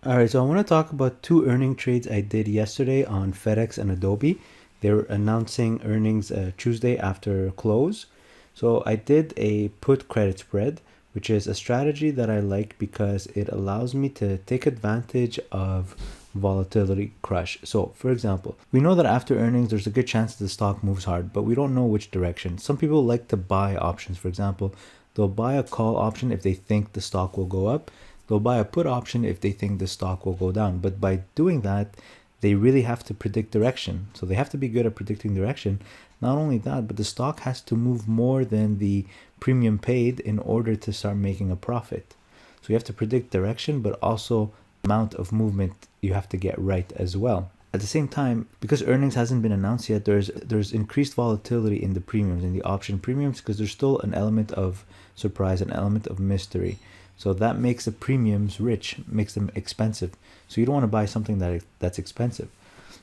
All right, so I want to talk about two earning trades I did yesterday on FedEx and Adobe. They were announcing earnings Tuesday after close. So I did a put credit spread, which is a strategy that I like because it allows me to take advantage of volatility crush. So, for example, we know that after earnings, there's a good chance the stock moves hard, but we don't know which direction. Some people like to buy options. For example, they'll buy a call option if they think the stock will go up. They'll buy a put option if they think the stock will go down. But by doing that, they really have to predict direction. So they have to be good at predicting direction. Not only that, but the stock has to move more than the premium paid in order to start making a profit. So you have to predict direction, but also amount of movement you have to get right as well. At the same time, because earnings hasn't been announced yet, there's increased volatility in the premiums, in the option premiums, because there's still an element of surprise, an element of mystery. So that makes the premiums rich, makes them expensive. So you don't want to buy something that's expensive.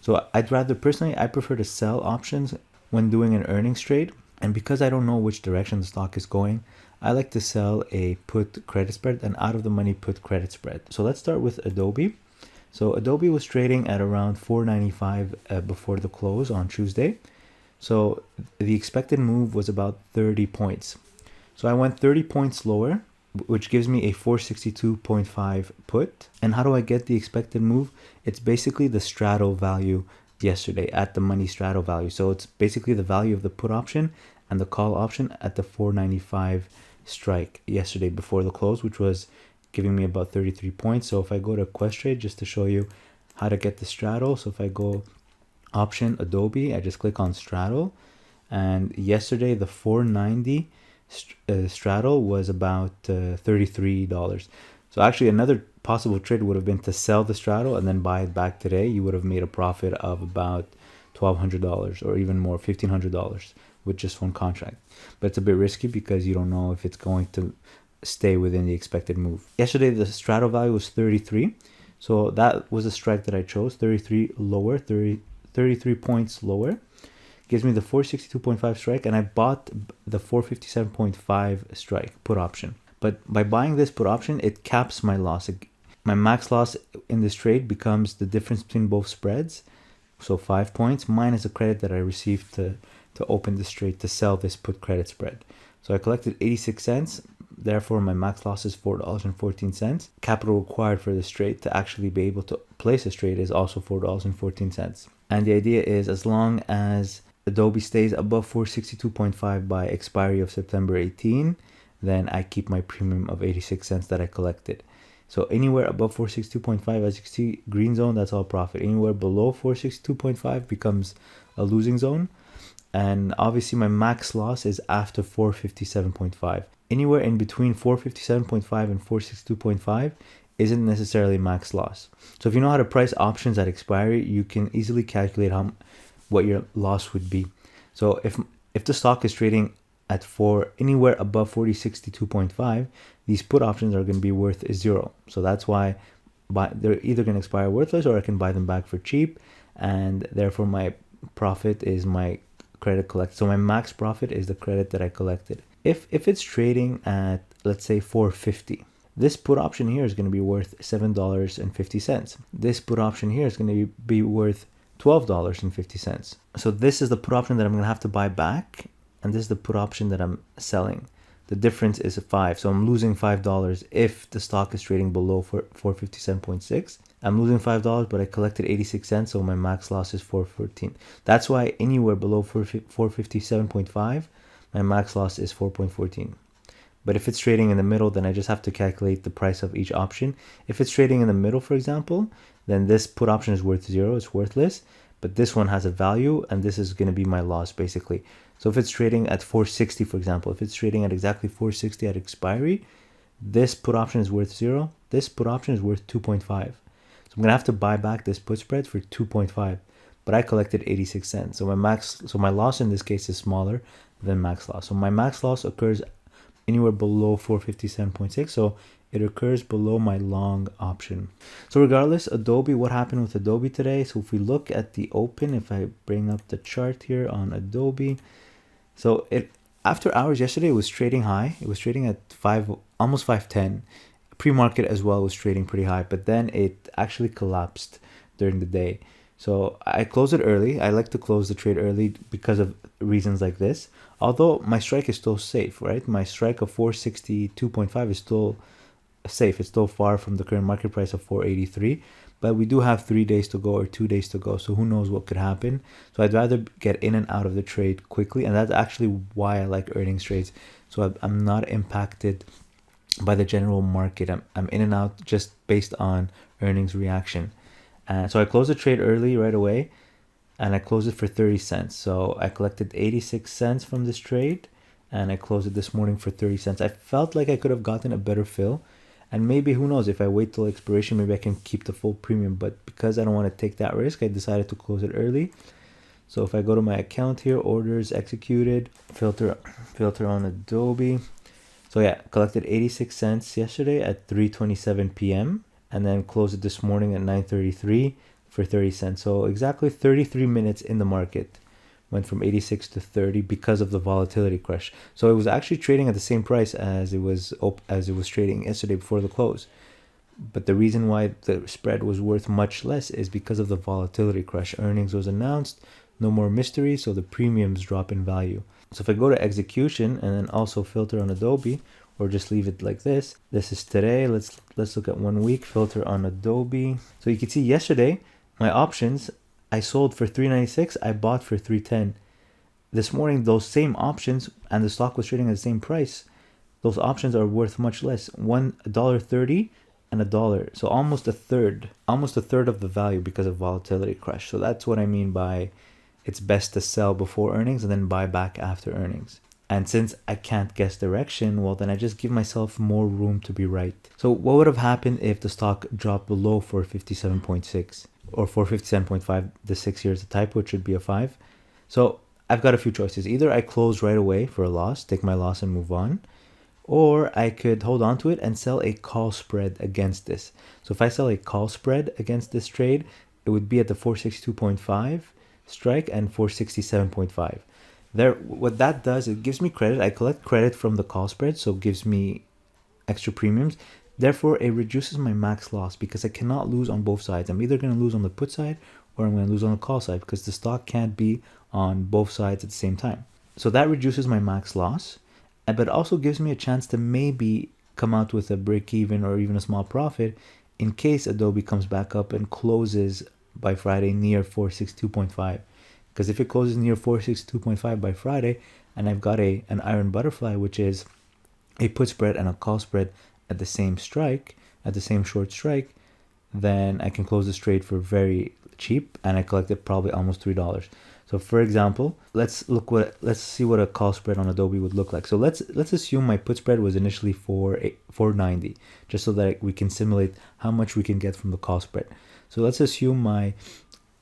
So I'd rather, personally, I prefer to sell options when doing an earnings trade. And because I don't know which direction the stock is going, I like to sell a put credit spread, an out of the money put credit spread. So let's start with Adobe. So Adobe was trading at around $4.95 before the close on Tuesday. So the expected move was about 30 points. So I went 30 points lower, which gives me a 462.5 put. And how do I get the expected move? It's basically the straddle value yesterday, at the money straddle value. So it's basically the value of the put option and the call option at the 495 strike yesterday before the close, which was giving me about 33 points. So if I go to Questrade, just to show you how to get the straddle. So if I go option Adobe, I just click on straddle, and yesterday the 490 straddle was about $33. So actually another possible trade would have been to sell the straddle and then buy it back today. You would have made a profit of about $1,200 or even more, $1,500 with just one contract. But it's a bit risky because you don't know if it's going to stay within the expected move. Yesterday the straddle value was 33. So that was a strike that I chose, 33 lower, 33 points lower. Gives me the 462.5 strike, and I bought the 457.5 strike put option. But by buying this put option, it caps my loss. My max loss in this trade becomes the difference between both spreads, so 5 points, minus the credit that I received to open this trade, to sell this put credit spread. So I collected 86 cents. Therefore, my max loss is $4.14. Capital required for this trade to actually be able to place this trade is also $4.14. And the idea is, as long as Adobe stays above 462.5 by expiry of September 18, then I keep my premium of 86 cents that I collected. So anywhere above 462.5, as you can see, green zone, that's all profit. Anywhere below 462.5 becomes a losing zone. And obviously my max loss is after 457.5. Anywhere in between 457.5 and 462.5 isn't necessarily max loss. So if you know how to price options at expiry, you can easily calculate what your loss would be. So if the stock is trading at anywhere above 462.5, these put options are going to be worth 0. So that's why they're either going to expire worthless, or I can buy them back for cheap, and therefore my profit is my credit collected. So my max profit is the credit that I collected. If it's trading at, let's say, 450, this put option here is going to be worth $7.50. This put option here is going to be worth $12.50. So this is the put option that I'm going to have to buy back, and this is the put option that I'm selling. The difference is 5. So I'm losing $5 if the stock is trading below 457.6. I'm losing $5, but I collected 86 cents, so my max loss is 414. That's why anywhere below 457.5, my max loss is 4.14. But if it's trading in the middle, then I just have to calculate the price of each option. If it's trading in the middle, for example, then this put option is worth 0, it's worthless. But this one has a value, and this is going to be my loss, basically. So if it's trading at 460, for example, if it's trading at exactly 460 at expiry, this put option is worth 0. This put option is worth 2.5. So I'm going to have to buy back this put spread for 2.5. But I collected 86 cents. So my loss in this case is smaller than max loss. So my max loss occurs anywhere below 457.6. So it occurs below my long option. So regardless, Adobe, what happened with Adobe today? So if we look at the open, if I bring up the chart here on Adobe, so after hours yesterday, it was trading high. It was trading at almost 510. pre-market as well was trading pretty high, but then it actually collapsed during the day. So I closed it early. I like to close the trade early because of reasons like this. Although my strike is still safe, right? My strike of 462.5 is still safe. It's still far from the current market price of 483, but we do have 3 days to go or 2 days to go. So who knows what could happen. So I'd rather get in and out of the trade quickly. And that's actually why I like earnings trades. So I'm not impacted by the general market. I'm in and out just based on earnings reaction. So I closed the trade early right away, and I closed it for 30 cents. So I collected 86 cents from this trade, and I closed it this morning for 30 cents. I felt like I could have gotten a better fill, and maybe, who knows, if I wait till expiration, maybe I can keep the full premium. But because I don't want to take that risk, I decided to close it early. So if I go to my account here, orders executed, filter on Adobe. So yeah, collected 86 cents yesterday at 3:27 p.m. and then closed it this morning at 9:33 for 30 cents. So exactly 33 minutes in the market. Went from 86 to 30 because of the volatility crash. So it was actually trading at the same price as it was trading yesterday before the close. But the reason why the spread was worth much less is because of the volatility crash. Earnings was announced, no more mystery, so the premiums drop in value. So if I go to execution and then also filter on Adobe, or just leave it like this. This is today. Let's look at 1 week, filter on Adobe. So you can see yesterday, my options, I sold for 396, I bought for 310. This morning, those same options, and the stock was trading at the same price, those options are worth much less. $1.30 and $1. So almost a third of the value because of volatility crash. So that's what I mean by it's best to sell before earnings and then buy back after earnings. And since I can't guess direction, well, then I just give myself more room to be right. So what would have happened if the stock dropped below 457.6 or 457.5? The 6 years, the typo, it should be a 5. So I've got a few choices. Either I close right away for a loss, take my loss and move on, or I could hold on to it and sell a call spread against this. So if I sell a call spread against this trade, it would be at the 462.5 strike and 467.5. There, what that does, it gives me credit. I collect credit from the call spread, so it gives me extra premiums. Therefore, it reduces my max loss because I cannot lose on both sides. I'm either going to lose on the put side or I'm going to lose on the call side because the stock can't be on both sides at the same time. So that reduces my max loss, but also gives me a chance to maybe come out with a break even or even a small profit in case Adobe comes back up and closes by Friday near 462.5. Because if it closes near 462.5 by Friday, and I've got an iron butterfly, which is a put spread and a call spread at the same strike, at the same short strike, then I can close this trade for very cheap, and I collected probably almost $3. So for example, let's see what a call spread on Adobe would look like. So let's assume my put spread was initially 490, just so that we can simulate how much we can get from the call spread. So let's assume my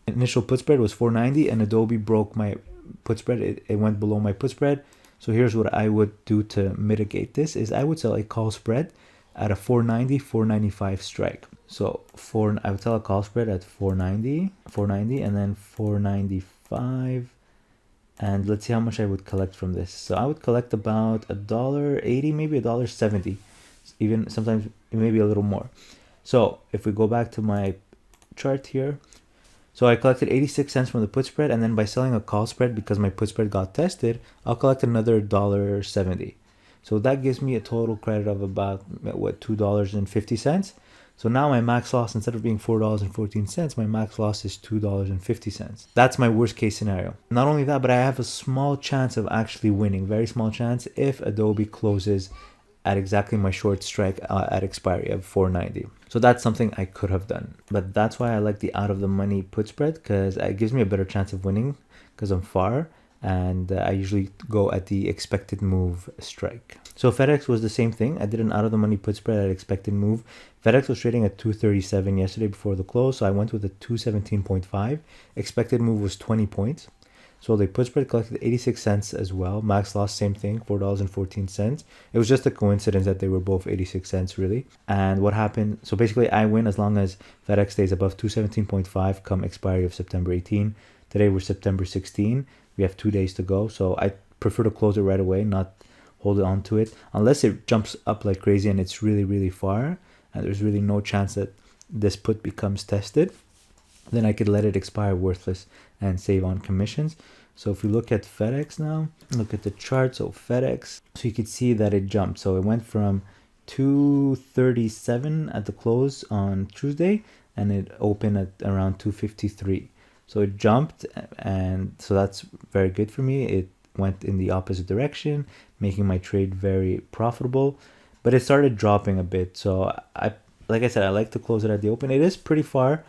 initial put spread was 490 and Adobe broke my put spread. It went below my put spread. So here's what I would do to mitigate this is I would sell a call spread at a 490, 495 strike. So I would sell a call spread at 490 and then 495. And let's see how much I would collect from this. So I would collect about $1.80, maybe $1.70, even sometimes maybe a little more. So if we go back to my chart here, so I collected 86 cents from the put spread, and then by selling a call spread, because my put spread got tested, I'll collect another $1.70. So that gives me a total credit of about, $2.50. So now my max loss, instead of being $4.14, my max loss is $2.50. That's my worst case scenario. Not only that, but I have a small chance of actually winning, very small chance, if Adobe closes at exactly my short strike at expiry of 490. So that's something I could have done. But that's why I like the out of the money put spread, because it gives me a better chance of winning because I'm far, and I usually go at the expected move strike. So FedEx was the same thing. I did an out of the money put spread at expected move. FedEx was trading at 237 yesterday before the close, so I went with a 217.5. Expected move was 20 points. So the put spread collected 86 cents as well. Max loss, same thing, $4.14. It was just a coincidence that they were both 86 cents, really. And what happened, so basically I win as long as FedEx stays above 217.5 come expiry of September 18. Today we're September 16. We have 2 days to go. So I prefer to close it right away, not hold on to it unless it jumps up like crazy and it's really, really far and there's really no chance that this put becomes tested. Then I could let it expire worthless and save on commissions. So if we look at FedEx now, look at the chart. So FedEx, so you could see that it jumped. So it went from 237 at the close on Tuesday and it opened at around 253. So it jumped, and so that's very good for me. It went in the opposite direction, making my trade very profitable, but it started dropping a bit. So like I said, I like to close it at the open. It is pretty far,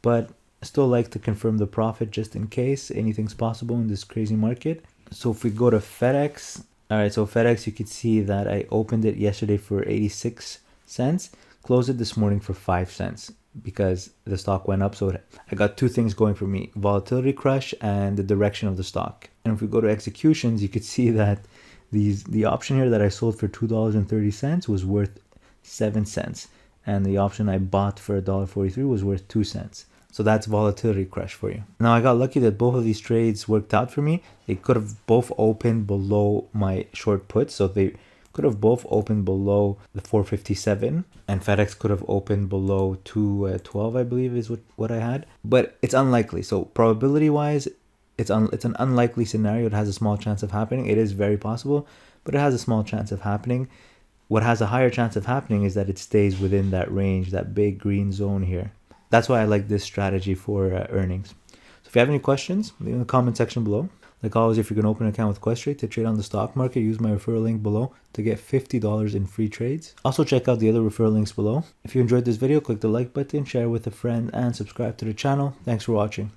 but I still like to confirm the profit just in case. Anything's possible in this crazy market. So if we go to FedEx, all right, so FedEx, you could see that I opened it yesterday for 86 cents, closed it this morning for 5 cents because the stock went up. So I got two things going for me: volatility crush and the direction of the stock. And if we go to executions, you could see that the option here that I sold for $2.30 was worth 7 cents, and the option I bought for $1.43 was worth 2 cents. So that's volatility crush for you. Now I got lucky that both of these trades worked out for me. They could have both opened below my short put, so they could have both opened below the 457, and FedEx could have opened below 212, I believe is what I had. But it's unlikely. So probability wise, it's an unlikely scenario. It has a small chance of happening. It is very possible, but it has a small chance of happening. What has a higher chance of happening is that it stays within that range, that big green zone here. That's why I like this strategy for earnings. So if you have any questions, leave in the comment section below. Like always, if you're going to open an account with Questrade to trade on the stock market, use my referral link below to get $50 in free trades. Also check out the other referral links below. If you enjoyed this video, click the like button, share with a friend, and subscribe to the channel. Thanks for watching.